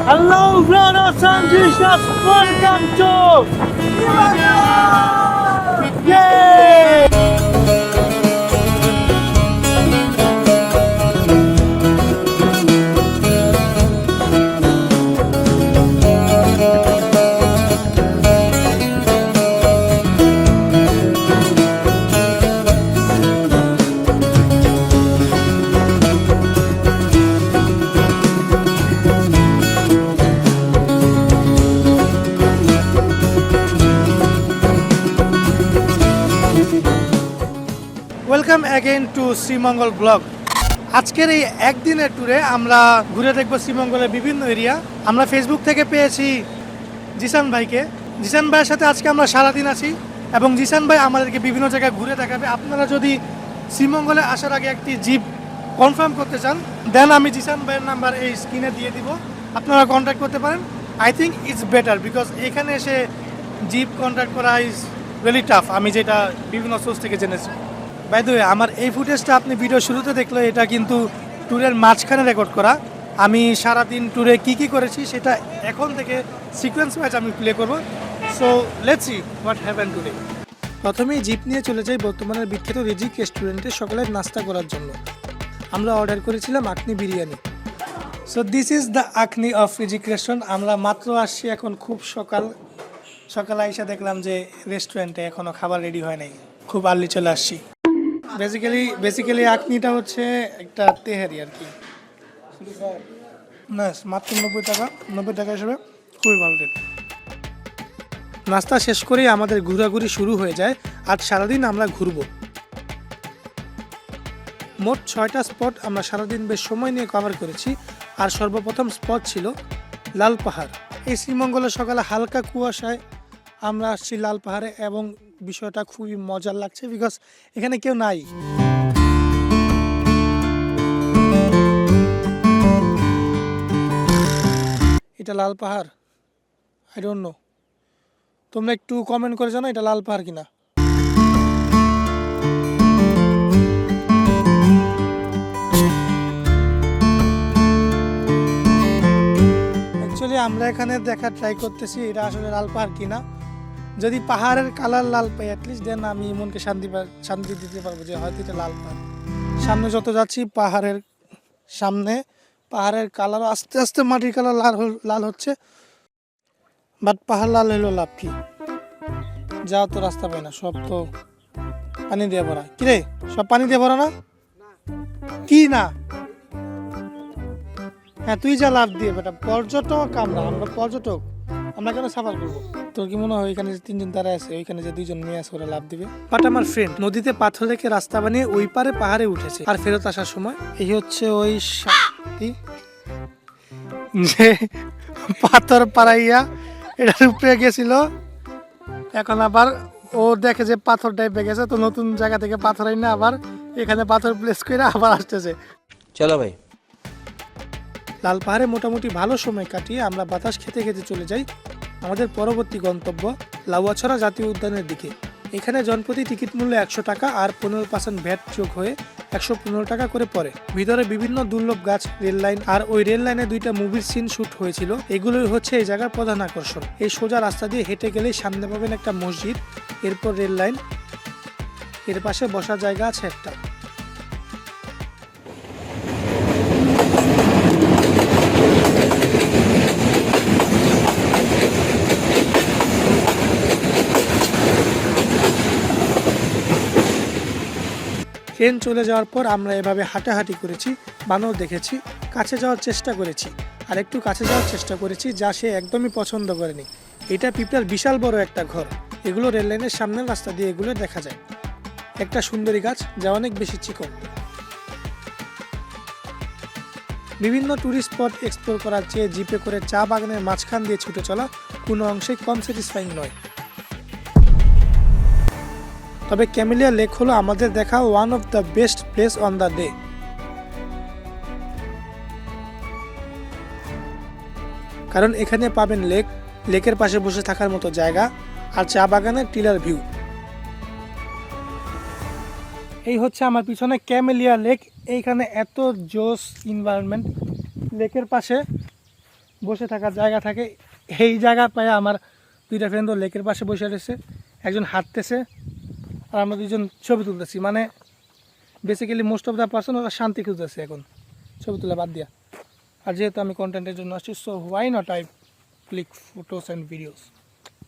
Hello, brothers and sisters. Welcome to Yay! Welcome again two Sreemangal blog. আজকের এই একদিনের ট্যুরে আমরা ঘুরে দেখব শ্রীমঙ্গলের বিভিন্ন এরিয়া। আমরা ফেসবুক থেকে পেয়েছি জিসান ভাইকে। জিসান ভাইয়ের সাথে আজকে আমরা সারাদিন আছি এবং জিসান ভাই আমাদেরকে বিভিন্ন জায়গায় ঘুরে দেখাবে। আপনারা যদি শ্রীমঙ্গলে আসার আগে একটি জিপ কনফার্ম করতে চান দেন আমি জিসান ভাইয়ের নাম্বার এই স্ক্রিনে দিয়ে দিব, আপনারা কন্ট্যাক্ট করতে পারেন। I think it's better because এখানে এসে জিপ কন্ট্যাক্ট করা ইজ রিয়েলি টাফ, আমি যেটা বিভিন্ন সোর্স থেকে জেনেছি। বাই দ্য ওয়ে, আমার এই ফুটেজটা আপনি ভিডিও শুরুতে দেখলে এটা কিন্তু ট্যুরের মাঝখানে রেকর্ড করা। আমি সারাদিন ট্যুরে কী করেছি সেটা এখন থেকে সিকোয়েন্স ওয়াইজ আমি প্লে করব। So let's see what happen today. প্রথমেই জিপ নিয়ে চলে যাই বর্তমানের বিখ্যাত রিজিক রেস্টুরেন্টে সকালের নাস্তা করার জন্য। আমরা অর্ডার করেছিলাম akhni biryani. So this is the akhni of Rizik restaurant. আমরা মাত্র আসছি, এখন খুব সকাল আইসা দেখলাম যে রেস্টুরেন্টে এখনও খাবার রেডি হয় নাই, খুব আর্লি চলে আসছি। বেসিক্যালি আখনিটা হচ্ছে একটা তেহারি আর কি। না মাত্র 90 টাকা হিসেবে খুবই ভালো রেট। নাস্তা শেষ করেই আমাদের ঘোরাঘুরি শুরু হয়ে যায়। আর সারাদিন আমরা ঘুরবো। মোট 6টা স্পট আমরা সারাদিন বেশ সময় নিয়ে কভার করেছি। আর সর্বপ্রথম স্পট ছিল লাল পাহাড়। এই শ্রীমঙ্গলের সকালে হালকা কুয়াশায় আমরা আসছি লাল পাহাড়ে এবং বিষয়টা খুবই মজার লাগছে বিকজ এখানে কেউ নাই। এটা লাল পাহাড়? আই ডোন্ট নো, তোমরা একটু কমেন্ট করে জানো এটা লাল পাহাড় কিনা। অ্যাকচুয়ালি আমরা এখানে দেখা ট্রাই করতেছি এটা আসলে লাল পাহাড় কিনা। যদি পাহাড়ের কালার লাল পাই অ্যাটলিস্ট দেন আমি মনকে শান্তি দিতে পারবো যে হয়তো এটা লাল পাহাড়। সামনে যত যাচ্ছি পাহাড়ের কালার আস্তে আস্তে মাটির কালার লাল হচ্ছে, বাট পাহাড় লাল হলো লাভ কি? যাও তো রাস্তা পাই না, সব তো পানি দিয়ে ভরা। কিরে সব পানি দিয়ে ভরা না? কি না? হ্যাঁ তুই যা লাভ দিয়ে বেটা, পর্যটক আমরা পর্যটক, আমরা কেন সাফার করবো? তোর কি মনে হয় ওইখানে যে 3 জন তারা আছে ওইখানে যে 2 জন মেয়ে আছে ওরা লাভ দিবে? বাট আমার ফ্রেন্ড নদীতে পাথর রেখে রাস্তা বানিয়ে ওই পারে পাহাড়ে উঠেছে। আর ফেরত আসার সময় এই হচ্ছে ওই যে পাথর পাড়াইয়া এটার উপরে গেছিল, এখন আবার ও দেখে যে পাথর টাইপে গেছে তো নতুন জায়গা থেকে পাথর আইনা আবার এখানে পাথর প্লেস করে আবার আসতেছে। চলো ভাই। লাল পাহাড়ে মোটামুটি ভালো সময় কাটিয়ে আমরা বাতাস খেতে খেতে চলে যাই আমাদের পরবর্তী গন্তব্য লাউয়াছড়া জাতীয় উদ্যানের দিকে। এখানে জনপ্রতি টিকিট মূল্য 100 টাকা আর 15% ভ্যাট যোগ হয়ে 115 টাকা করে পড়ে। ভিতরে বিভিন্ন দুর্লভ গাছ, রেল লাইন আর ওই রেল লাইনে 2টা মুভির সিন শুট হয়েছিল। এগুলোই হচ্ছে এই জায়গার প্রধান আকর্ষণ। এই সোজা রাস্তা দিয়ে হেঁটে গেলেই সামনে পাবেন একটা মসজিদ, এরপর রেল লাইন, এর পাশে বসার জায়গা আছে একটা। ট্রেন চলে যাওয়ার পর আমরা এভাবে হাঁটাহাঁটি করেছি, বানর দেখেছি, কাছে যাওয়ার চেষ্টা করেছি আর একটু কাছে যাওয়ার চেষ্টা করেছি যা সে একদমই পছন্দ করেনি। এটা পিঁপড়ার বিশাল বড় একটা ঘর। এগুলো রেল লাইনের সামনের রাস্তা দিয়ে এগুলো দেখা যায়। একটা সুন্দরী গাছ যা অনেক বেশি চিকন। বিভিন্ন টুরিস্ট স্পট এক্সপ্লোর করার চেয়ে জিপে করে চা বাগানের মাঝখান দিয়ে ছুটে চলা কোনো অংশে কম স্যাটিসফাইং নয়। তবে ক্যামেলিয়া লেক হলো আমাদের দেখা one of the best place on the day. কারণ এখানে পাবেন লেকের পাশে বসে থাকার মতো জায়গা আর চা বাগানের টিলার ভিউ। এই হচ্ছে আমার পিছনে ক্যামেলিয়া লেক। এইখানে এত জোস এনভায়রনমেন্ট, লেকের পাশে বসে থাকার জায়গা থাকে। এই জায়গা পায় আমার দুইটা ফ্রেন্ড লেকের পাশে বসে রয়েছে, একজন হাঁটতেছে আর আমরা দুজন ছবি তুলতেছি। মানে basically most of the person ওরা শান্তি খুঁজতেছে এখন ছবি তুলে বাদ দিয়া। আর যেহেতু আমি কন্টেন্টের জন্য আসছি, so why not I click photos and videos.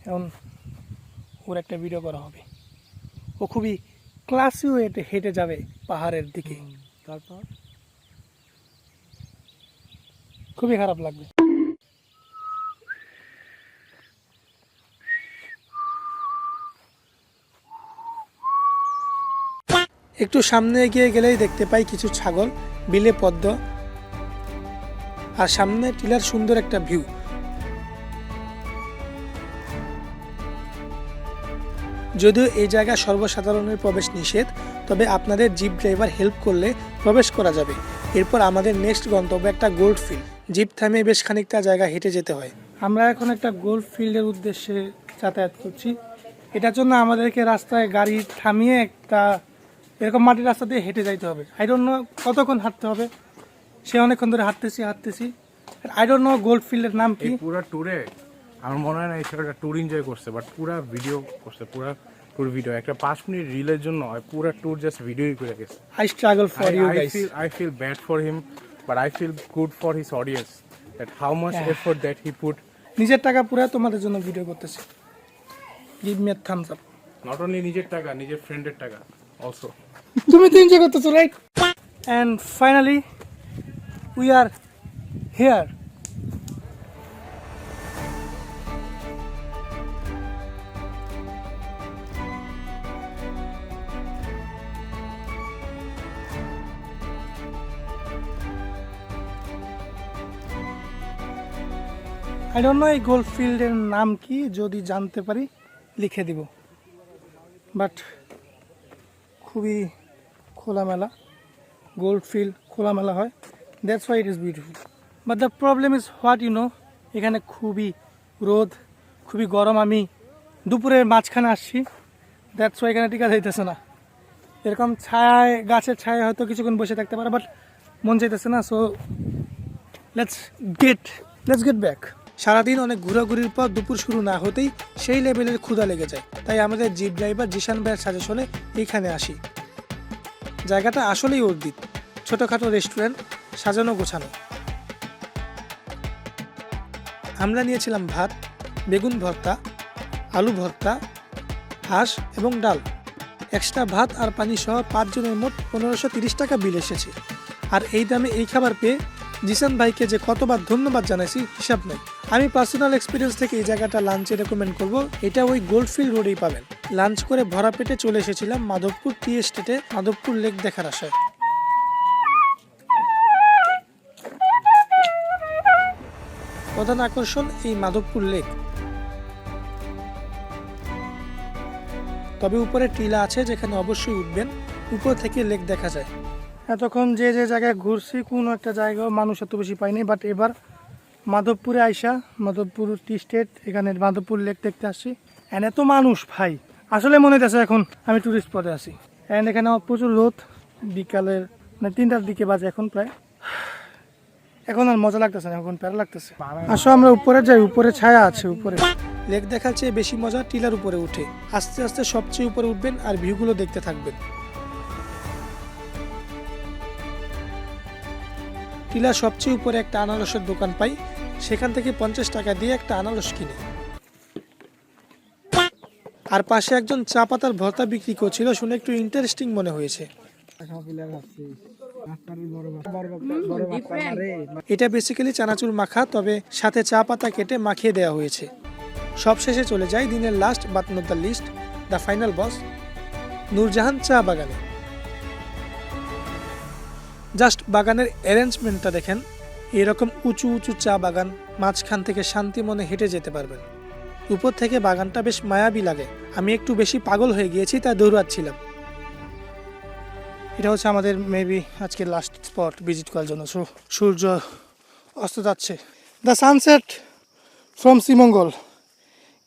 এখন ওর একটা ভিডিও করা হবে, ও খুবই ক্লাসি ওয়েতে হেঁটে যাবে পাহাড়ের দিকে, তারপর খুবই খারাপ লাগবে। একটু সামনে এগিয়ে গেলেই দেখতে পাই কিছু ছাগল, বিলে পদ্ম, আর সামনে টিলার সুন্দর একটা ভিউ। যদিও এই জায়গা সর্বসাধারণের প্রবেশ নিষেধ, তবে আপনাদের জিপ ড্রাইভার হেল্প করলে প্রবেশ করা যাবে। এরপর আমাদের নেক্সট গন্তব্য একটা গোল্ড ফিল্ড। জিপ থামিয়ে বেশ খানিকটা জায়গা হেঁটে যেতে হয়। আমরা এখন একটা গোল্ড ফিল্ডের উদ্দেশ্যে যাতায়াত করছি। এটার জন্য আমাদেরকে রাস্তায় গাড়ি থামিয়ে একটা এরকম মাটির রাস্তা দিয়ে হেঁটে যাইতে হবে। আই ডোন্ট নো কতক্ষণ হাঁটতে হবে, সে অনেকক্ষণ ধরে হাঁটতেছি। আই ডোন্ট নো গোল্ড ফিল্ডের নাম কি। পুরো ট্যুরে আমার মনে হয় না এই ছেলেটা ট্যুর এনজয় করছে, বাট পুরো ভিডিও করছে, পুরো ট্যুর ভিডিও। একটা 5 মিনিট রিলের জন্য পুরো ট্যুর জাস্ট ভিডিওই করে গেছে। I struggle for you guys. I feel bad for him, but I feel good for his audience, that how much effort that he put. নিজের টাকা পুরো তোমাদের জন্য ভিডিও করতেছি। Give me a Thums up. Not only নিজের টাকা, নিজের ফ্রেন্ডের টাকা also. তুমি তো এনজয় করতেছো, right? And finally we are here. I don't know এই গোল্ড ফিল্ডের নাম কি, যদি জানতে পারি লিখে দিব। বাট খুবই খোলামেলা, গোল্ড ফিল্ড খোলামেলা হয়, that's why it is beautiful. But the problem is what you know, এখানে খুবই রোদ, খুবই গরম। আমি দুপুরের মাঝখানে আসছি, দ্যাটস ওয়াই এখানে টিকা যাইতেছে না। এরকম ছায়ায়, গাছের ছায়ায় হয়তো কিছুক্ষণ বসে থাকতে পারে, বাট মন চাইতেছে না। So let's get back. সারাদিন অনেক ঘোরাঘুরির পর দুপুর শুরু না হতেই সেই লেভেলের ক্ষুধা লেগে যায়। তাই আমাদের জিপ ড্রাইভার জিশান ভাইয়ের সাজেশনে এইখানে আসি। জায়গাটা আসলেই অদ্ভুত, ছোটোখাটো রেস্টুরেন্ট, সাজানো গোছানো। আমরা নিয়েছিলাম ভাত, বেগুন ভর্তা, আলু ভর্তা, হাঁস এবং ডাল। এক্সট্রা ভাত আর পানি সহ 5 জনের মোট 1530 টাকা বিল এসেছে। আর এই দামে এই খাবার পেয়ে জিসান ভাইকে যে কতবার ধন্যবাদ জানাইছি হিসাব নেই। আমি পার্সোনাল এক্সপিরিয়েন্স থেকে এই জায়গাটা লাঞ্চে রেকমেন্ড করব। এটা ওই গোল্ডফিল্ড রোডেই পাবেন। লাঞ্চ করে ভরা পেটে চলে এসেছিলাম মাধবপুর টি এস্টেটে মাধবপুর লেক দেখার আশায়। প্রধান আকর্ষণ এই মাধবপুর লেক, তবে উপরে টিলা আছে যেখানে অবশ্যই উঠবেন, উপর থেকে লেক দেখা যায়। এতক্ষণ যে জায়গায় ঘুরছি কোনো একটা জায়গাও মানুষ এত বেশি পাইনি, বাট এবার মাধবপুরে আইসা, মাধবপুর টি স্টেট, এখানে মাধবপুর লেক দেখতে আসছি। অ্যান্ড এত মানুষ ভাই, আসলে মনে হচ্ছে এখন আমি টুরিস্ট স্পটে আছি। অ্যান্ড এখানে প্রচুর রোদ, বিকালের মানে 3টার দিকে বাজে এখন প্রায়। এখন আর মজা লাগতেছে না, এখন প্যারা লাগতেছে। আসো আমরা উপরে যাই, উপরে ছায়া আছে। উপরে লেক দেখার চেয়ে বেশি মজা টিলার উপরে উঠে। আস্তে আস্তে সবচেয়ে উপরে উঠবেন আর ভিউগুলো দেখতে থাকবেন। টিলার সবচেয়ে উপরে একটা আনারসের দোকান পাই, সেখান থেকে 50 টাকা দিয়ে একটা আনারস কিনে। আর পাশে একজন চা পাতার ভর্তা বিক্রি করছিল, শুনে একটু ইন্টারেস্টিং মনে হয়েছে। এটা বেসিক্যালি চানাচুর মাখা, তবে সাথে চা পাতা কেটে মাখিয়ে দেওয়া হয়েছে। সবশেষে চলে যায় দিনের last but not the least, the final boss, Noorjahan চা বাগানে। জাস্ট বাগানের অ্যারেঞ্জমেন্টটা দেখেন, এরকম উঁচু উঁচু চা বাগান, মাঝখান থেকে শান্তি মনে হেঁটে যেতে পারবেন। উপর থেকে বাগানটা বেশ মায়াবী লাগে। আমি একটু বেশি পাগল হয়ে গিয়েছি, তাই দৌড়াচ্ছিলাম। এটা হচ্ছে আমাদের মেবি আজকে লাস্ট স্পট ভিজিট করার জন্য। সূর্য অস্ত যাচ্ছে। The sunset from Sreemangal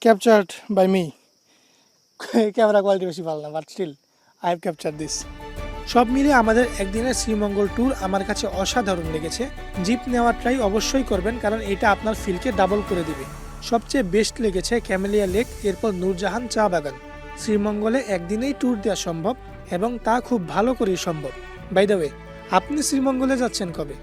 captured by me. Camera quality বেশি ভালো না, but still I have captured this. সব মিলে আমাদের একদিনের শ্রীমঙ্গল ট্যুর আমার কাছে অসাধারণ লেগেছে। জিপ নেওয়ার ট্রাই অবশ্যই করবেন, কারণ এটা আপনার ফিলকে ডাবল করে দিবে। সবচেয়ে বেস্ট লেগেছে ক্যামেলিয়া লেক, এরপর নূরজাহান চা বাগান। শ্রীমঙ্গলে একদিনেই ট্যুর দেওয়া সম্ভব এবং তা খুব ভালো করেই সম্ভব। বাই দ্য ওয়ে, আপনি শ্রীমঙ্গলে যাচ্ছেন কবে?